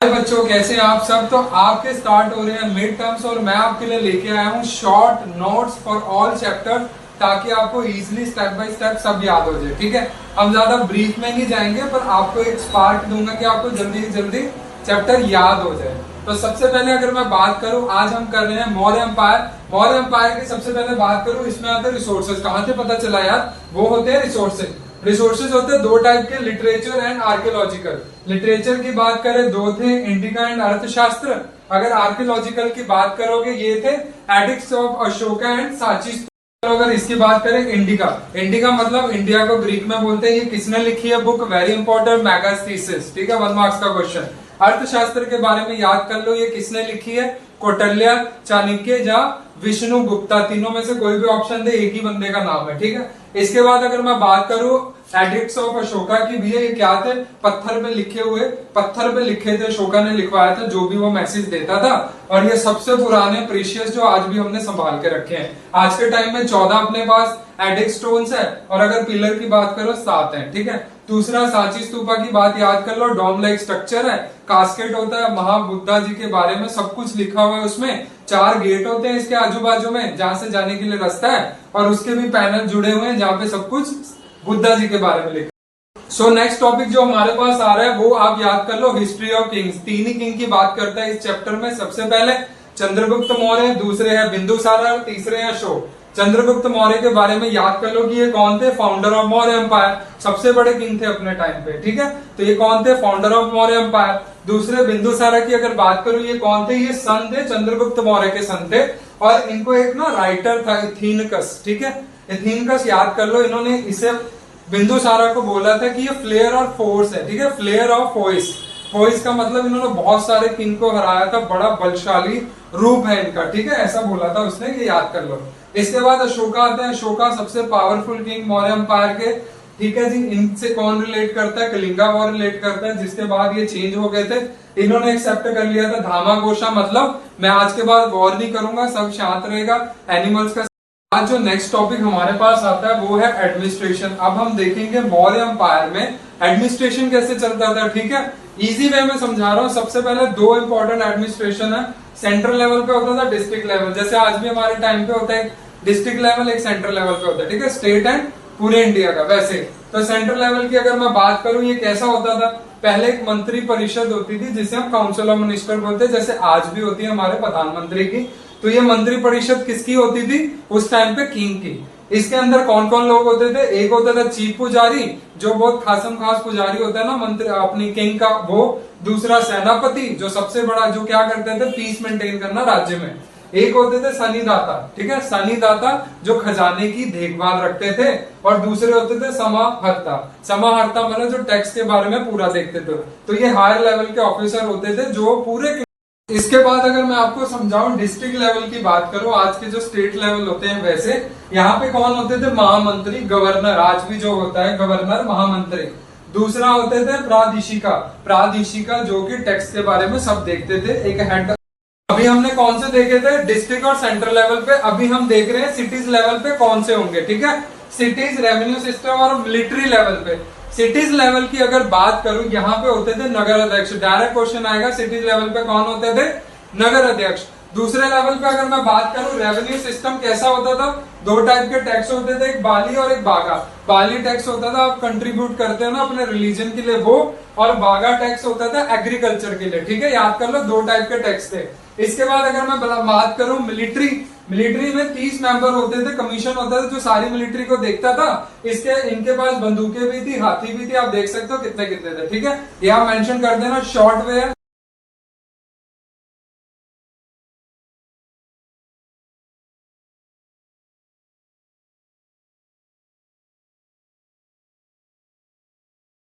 हाय बच्चों, कैसे हैं आप सब। तो आपके स्टार्ट हो रहे हैं मिड टर्म्स और मैं आपके लिए लेके आया हूँ short notes for all chapter, ताकि आपको इजीली स्टेप बाय स्टेप सब याद हो जाए। ठीक है, हम ज्यादा ब्रीफ में नहीं जाएंगे, पर आपको एक स्पार्क दूंगा कि आपको जल्दी जल्दी चैप्टर याद हो जाए। तो सबसे पहले अगर मैं बात करूं, आज हम कर रहे हैं मौर्य एम्पायर। मौर्य एम्पायर की सबसे पहले बात करूं, इसमें आते हैं रिसोर्सेज। कहां से पता चला यार, वो होते हैं रिसोर्सेज। रिसोर्सेज होते हैं दो टाइप के, लिटरेचर एंड आर्कियोलॉजिकल। लिटरेचर की बात करें दो थे, इंडिका एंड अर्थशास्त्र। अगर आर्कियोलॉजिकल की बात करोगे ये थे एडिक्ट्स ऑफ अशोका एंड साची। अगर इसकी बात करें इंडिका, इंडिका मतलब इंडिया को ग्रीक में बोलते हैं। ये किसने लिखी है बुक, वेरी इंपॉर्टेंट, मेगास्थीसिस। ठीक है, 1 मार्क्स का क्वेश्चन। अर्थशास्त्र के बारे में याद कर लो, ये किसने लिखी है, कौटिल्य, चाणक्य या विष्णु गुप्ता। तीनों में से कोई भी ऑप्शन दे, एक ही बंदे का नाम है। ठीक है, इसके बाद अगर मैं बात करूं एडिक्ट्स ऑफ अशोका की, भी है ये क्या थे, पत्थर पे लिखे हुए, पत्थर पे लिखे थे, अशोका ने लिखवाया था जो भी वो मैसेज देता था। और ये सबसे पुराने प्रीशियस जो आज भी हमने संभाल के रखे हैं। आज के टाइम में 14 अपने पास एडिक स्टोन्स है, और अगर पिलर की बात करो 7 है। ठीक है, दूसरा सांची स्तूपा की बात याद कर लो, डोम लाइक स्ट्रक्चर है, कास्केट होता है, महाबुद्धा जी के बारे में सब कुछ लिखा हुआ है उसमें। 4 गेट होते हैं इसके आजू बाजू में, जहां से जाने के लिए रास्ता है, और उसके भी पैनल जुड़े हुए हैं जहां पे सब कुछ बुद्धा जी के बारे में लिखा। सो नेक्स्ट टॉपिक जो हमारे पास आ रहा है वो आप याद कर लो, हिस्ट्री ऑफ किंग्स। 3 ही किंग की बात करता है इस चैप्टर में। सबसे पहले चंद्रगुप्त मौर्य, दूसरे है बिंदुसार, तीसरे है अशोक। चंद्रगुप्त मौर्य के बारे में याद कर लो कि ये कौन थे, फाउंडर ऑफ मौर्य एम्पायर, सबसे बड़े किंग थे अपने टाइम पे। ठीक है, तो ये कौन थे, फाउंडर ऑफ मौर्य एम्पायर। दूसरे बिंदुसारा की अगर बात करूं, ये कौन थे, ये सन थे, चंद्रगुप्त मौर्य के सन थे। और इनको एक ना राइटर था इथीनकस। ठीक है, इथीनकस याद कर लो, इन्होंने इसे बिंदुसारा को बोला था कि ये फ्लेयर और फोर्स है। ठीक है, फ्लेयर ऑफ फोर्स। फोर्स का मतलब इन्होंने बहुत सारे किंग को हराया था, बड़ा बलशाली रूप है इनका। ठीक है, ऐसा बोला था उसने, ये याद कर लो। इसके बाद अशोका आते हैं। अशोका सबसे पावरफुल किंग मौर्य एम्पायर के। ठीक है जी, इनसे कौन रिलेट करता है, कलिंगा वॉर रिलेट करता है, जिसके बाद ये चेंज हो गए थे। इन्होंने एक्सेप्ट कर लिया था धामा घोषा, मतलब मैं आज के बाद वॉर नहीं करूंगा, सब शांत रहेगा, एनिमल्स का। आज जो नेक्स्ट टॉपिक हमारे पास आता है वो है एडमिनिस्ट्रेशन। अब हम देखेंगे मौर्य एम्पायर में एडमिनिस्ट्रेशन कैसे चलता था। ठीक है, इजी वे में समझा रहा हूं। सबसे पहले 2 इंपॉर्टेंट एडमिनिस्ट्रेशन है। सेंट्रल लेवल पे होता था, डिस्ट्रिक्ट लेवल, जैसे आज भी हमारे टाइम पे होता है डिस्ट्रिक्ट लेवल, एक सेंट्रल लेवल पे होता है। ठीक है, स्टेट एंड पूरे इंडिया का। वैसे तो सेंट्रल लेवल की अगर मैं बात करूं, ये कैसा होता था, पहले एक मंत्री परिषद होती थी जिसे हम काउंसिल ऑफ मिनिस्टर बोलते हैं, जैसे आज भी होती है हमारे प्रधानमंत्री की। तो ये मंत्री परिषद किसकी होती थी उस टाइम पे, किंग की। इसके अंदर कौन कौन लोग होते थे, एक होता था चीफ पुजारी, जो बहुत खासम खास पुजारी होता है ना मंत्री अपनी किंग का, वो। दूसरा सेनापति, जो सबसे बड़ा, जो क्या करते थे, पीस मेंटेन करना राज्य में। एक होते थे सनीदाता। ठीक है, सनीदाता जो खजाने की देखभाल रखते थे। और दूसरे होते थे समाहर्ता। समाहर्ता मतलब जो टैक्स के बारे में पूरा देखते थे। तो ये हायर लेवल के ऑफिसर होते थे जो पूरे। इसके बाद अगर मैं आपको समझाऊं डिस्ट्रिक्ट लेवल की बात करूं, आज के जो स्टेट लेवल होते हैं वैसे, यहाँ पे कौन होते थे, महामंत्री, गवर्नर, आज भी जो होता है गवर्नर, महामंत्री। दूसरा होते थे प्रादेशिका। प्रादेशिका जो कि टैक्स के बारे में सब देखते थे, एक हेड। अभी हमने कौन से देखे थे, डिस्ट्रिक्ट और सेंट्रल लेवल पे। अभी हम देख रहे हैं सिटीज लेवल पे कौन से होंगे। ठीक है, सिटीज, रेवेन्यू सिस्टम और मिलिट्री लेवल पे। सिटीज लेवल की अगर बात करूं, यहाँ पे होते थे नगर अध्यक्ष। डायरेक्ट क्वेश्चन आएगा, सिटीज लेवल पे कौन होते थे, नगर अध्यक्ष। दूसरे लेवल पे अगर मैं बात करूं, रेवेन्यू सिस्टम कैसा होता था, 2 टाइप के टैक्स होते थे, एक बाली और एक बागा। बाली टैक्स होता था आप कंट्रीब्यूट करते हो ना अपने रिलीजन के लिए, वो। और बागा टैक्स होता था एग्रीकल्चर के लिए। ठीक है, याद कर लो, 2 टाइप के टैक्स थे। इसके बाद अगर मैं बात करूं मिलिट्री, मिलिट्री में 30 मेंबर होते थे, कमीशन होता था जो सारी मिलिट्री को देखता था। इनके पास बंदूकें भी थी, हाथी भी थी, आप देख सकते हो कितने कितने थे। ठीक है, यहाँ मेंशन कर देना, शॉर्ट वे है।